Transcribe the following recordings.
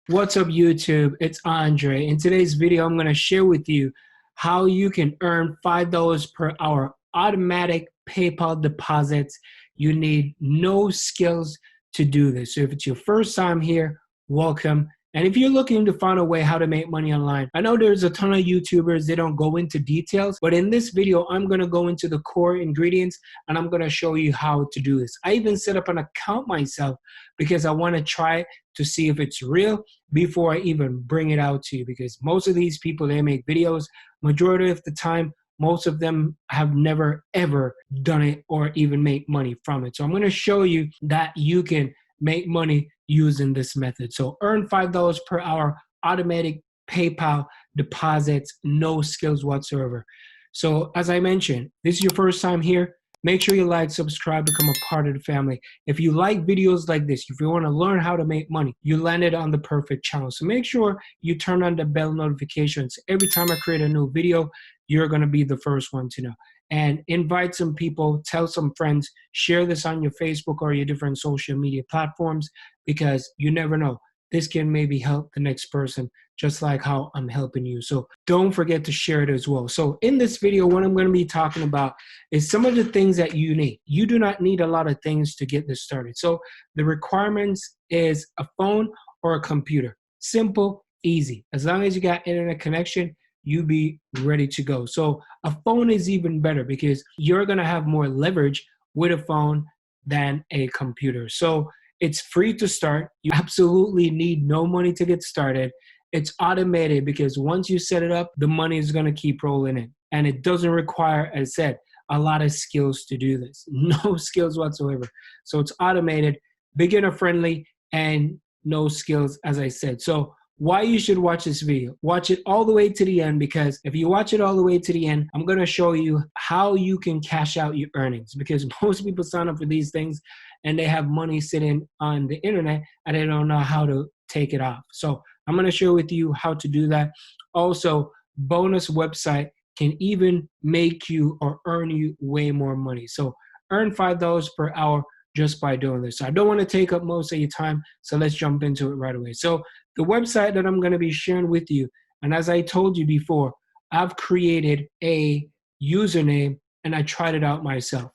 What's up, YouTube? It's Andre. In today's video, I'm going to share with you how you can earn $5 per hour automatic PayPal deposits. You need no skills to do this. So if it's your first time here, welcome. And if you're looking to find a way how to make money online, I know there's a ton of YouTubers, they don't go into details, but in this video, I'm going to go into the core ingredients and I'm going to show you how to do this. I even set up an account myself because I want to try to see if it's real before I even bring it out to you, because most of these people, they make videos, majority of the time, most of them have never ever done it or even make money from it. So I'm going to show you that you can make money using this method. So earn $5 per hour, automatic PayPal deposits, no skills whatsoever. So as I mentioned, this is your first time here, make sure you like, subscribe, become a part of the family. If you like videos like this, if you want to learn how to make money, you landed on the perfect channel. So make sure you turn on the bell notifications. Every time I create a new video, you're going to be the first one to know. And invite some people, tell some friends, share this on your Facebook or your different social media platforms, because you never know. This can maybe help the next person, just like how I'm helping you. So don't forget to share it as well. So in this video, what I'm going to be talking about is some of the things that you need. You do not need a lot of things to get this started. So the requirements is a phone or a computer. Simple, easy. As long as you got internet connection, you be ready to go. So a phone is even better because you're going to have more leverage with a phone than a computer. So it's free to start. You absolutely need no money to get started. It's automated because once you set it up, the money is going to keep rolling in. And it doesn't require, as I said, a lot of skills to do this. No skills whatsoever. So it's automated, beginner friendly, and no skills, as I said. So why you should watch this video. Watch it all the way to the end, because if you watch it all the way to the end, I'm going to show you how you can cash out your earnings, because most people sign up for these things and they have money sitting on the internet and they don't know how to take it off. So I'm going to share with you how to do that. Also, bonus website can even make you or earn you way more money. So earn $5 per hour just by doing this. So I don't want to take up most of your time, so let's jump into it right away. So the website that I'm going to be sharing with you, and as I told you before, I've created a username and I tried it out myself.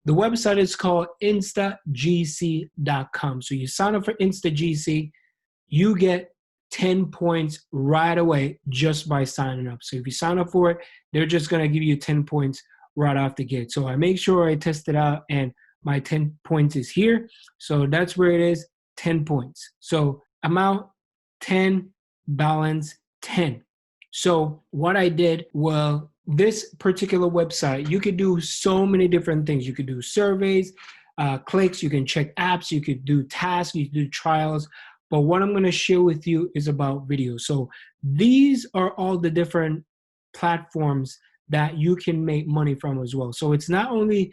The website is called instagc.com. So you sign up for InstaGC, you get 10 points right away just by signing up. So if you sign up for it, they're just going to give you 10 points right off the gate. So I make sure I test it out, and my 10 points is here. So that's where it is, 10 points. So amount 10, balance 10. So what I did, well, this particular website, you could do so many different things. You could do surveys, clicks, you can check apps, you could do tasks, you could do trials. But what I'm going to share with you is about videos. So these are all the different platforms that you can make money from as well. So it's not only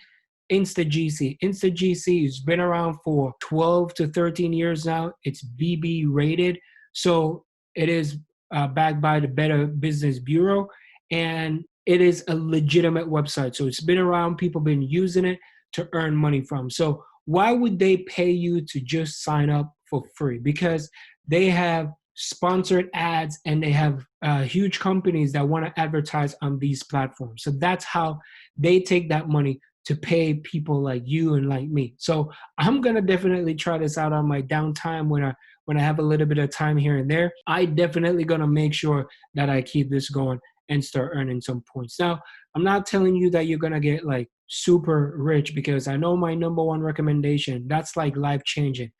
InstaGC. InstaGC has been around for 12 to 13 years now. It's BB rated. So it is backed by the Better Business Bureau, and it is a legitimate website. So it's been around, people have been using it to earn money from. So why would they pay you to just sign up for free? Because they have sponsored ads and they have huge companies that want to advertise on these platforms. So that's how they take that money to pay people like you and like me. So I'm going to definitely try this out on my downtime when I have a little bit of time here and there. I definitely going to make sure that I keep this going and start earning some points. Now, I'm not telling you that you're going to get like super rich, because I know my number one recommendation, that's like life changing.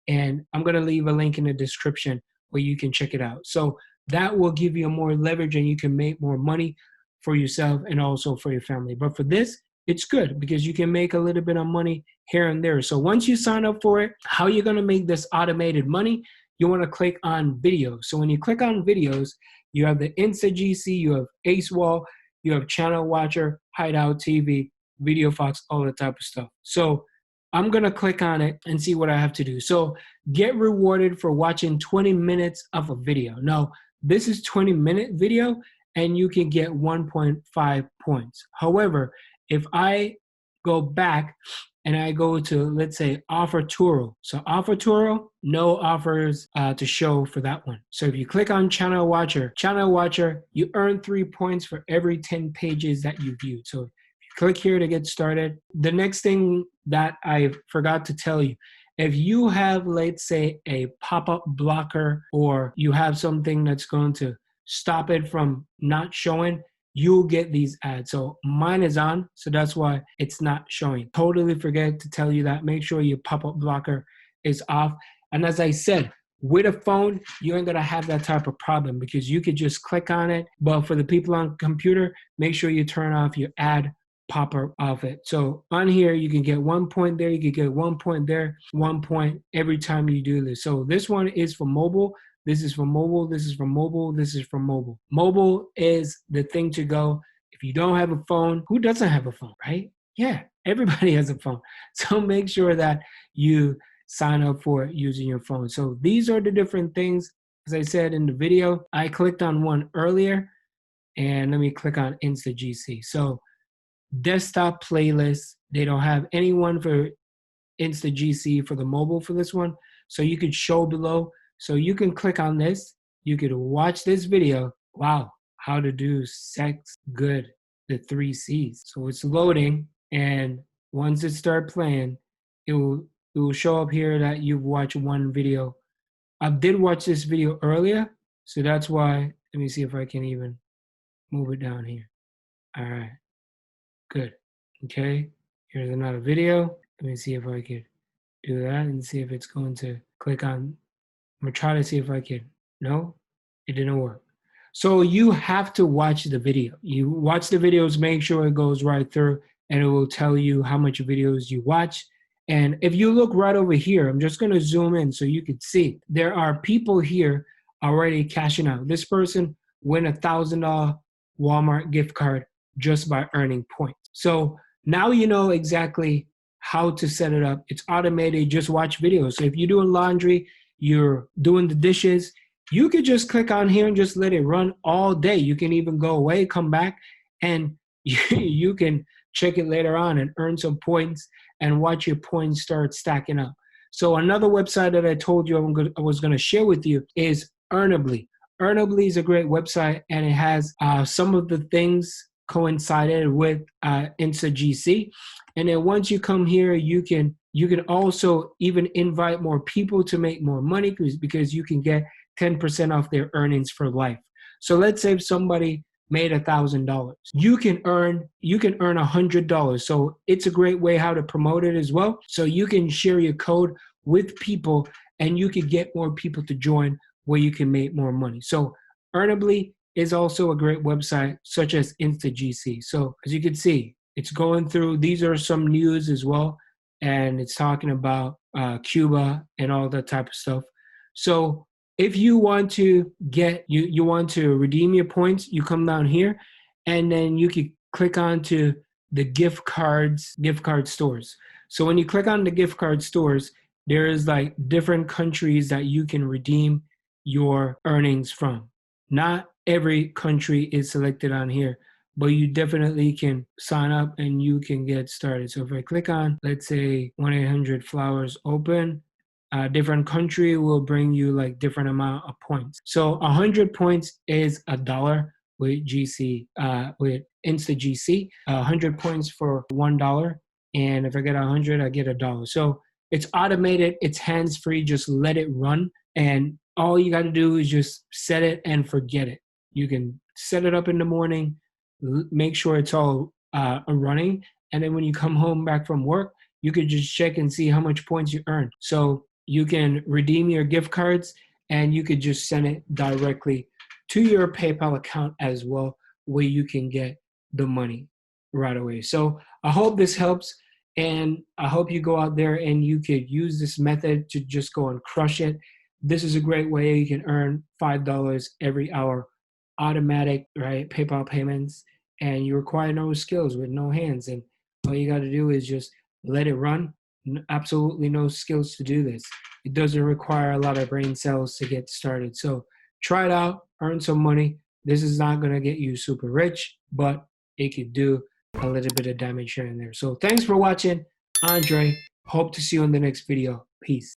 And I'm going to leave a link in the description where you can check it out. So that will give you more leverage and you can make more money for yourself and also for your family. But for this, it's good because you can make a little bit of money here and there. So once you sign up for it, how you're going to make this automated money, you want to click on videos. So when you click on videos, you have the InstaGC, you have AceWall, you have Channel Watcher, Hideout TV, Video Fox, all that type of stuff. So I'm going to click on it and see what I have to do. So get rewarded for watching 20 minutes of a video. Now, this is 20-minute video and you can get 1.5 points. However, if I go back and I go to, let's say, offer Turo. So offer Turo, no offers to show for that one. So if you click on channel watcher, you earn 3 points for every 10 pages that you viewed. So if you click here to get started. The next thing that I forgot to tell you, if you have, let's say, a pop-up blocker, or you have something that's going to stop it from not showing, you'll get these ads. So mine is on, so that's why it's not showing. Totally forget to tell you that. Make sure your pop-up blocker is off. And as I said, with a phone, you ain't gonna have that type of problem because you could just click on it. But for the people on computer, make sure you turn off your ad popper of it. So on here, you can get 1 point there, you can get 1 point there, 1 point every time you do this. So this one is for mobile. This is for mobile. This is for mobile. This is for mobile. Mobile is the thing to go. If you don't have a phone, who doesn't have a phone, right? Yeah, everybody has a phone. So make sure that you sign up for it using your phone. So these are the different things. As I said in the video, I clicked on one earlier, and let me click on InstaGC. So desktop playlist, they don't have anyone for InstaGC for the mobile for this one. So you could show below. So you can click on this. You could watch this video. Wow, how to do sex good, the 3 C's. So it's loading, and once it starts playing, it will show up here that you've watched one video. I did watch this video earlier, so that's why. Let me see if I can even move it down here. All right, good. Okay, here's another video. Let me see if I could do that and see if it's going to click on. I'm gonna try to see if I can. No, it didn't work. So you have to watch the video. You watch the videos, make sure it goes right through, and it will tell you how much videos you watch. And if you look right over here, I'm just gonna zoom in so you can see. There are people here already cashing out. This person win $1,000 Walmart gift card just by earning points. So now you know exactly how to set it up. It's automated. Just watch videos. So if you're doing laundry, you're doing the dishes, you could just click on here and just let it run all day. You can even go away, come back, and you can check it later on and earn some points and watch your points start stacking up. So another website that I told you I was going to share with you is Earnably. Earnably is a great website, and it has some of the things coincided with InstaGC. And then once you come here, you can also even invite more people to make more money because you can get 10% off their earnings for life. So let's say if somebody made $1,000, you can earn $100. So it's a great way how to promote it as well. So you can share your code with people, and you can get more people to join where you can make more money. So Earnably is also a great website, such as InstaGC. So as you can see, it's going through. These are some news as well, and it's talking about Cuba and all that type of stuff. So if you want to get you want to redeem your points, you come down here, and then you can click onto the gift card stores. So when you click on the gift card stores, there is like different countries that you can redeem your earnings from. Not every country is selected on here, but you definitely can sign up and you can get started. So if I click on, let's say 1-800-Flowers open, different country will bring you like different amount of points. So 100 points is $1 with with InstaGC. 100 points for $1, and if I get 100, I get $1. So it's automated, it's hands-free. Just let it run, and all you got to do is just set it and forget it. You can set it up in the morning, make sure it's all running, and then when you come home back from work, you could just check and see how much points you earned. So you can redeem your gift cards, and you could just send it directly to your PayPal account as well, where you can get the money right away. So I hope this helps, and I hope you go out there and you could use this method to just go and crush it. This is a great way you can earn $5 every hour, automatic, right? PayPal payments, and you require no skills with no hands, and all you got to do is just let it run. Absolutely no skills to do this. It doesn't require a lot of brain cells to get started. So try it out, earn some money. This is not going to get you super rich, but it could do a little bit of damage here and there. So thanks for watching, Andre. Hope to see you in the next video. Peace.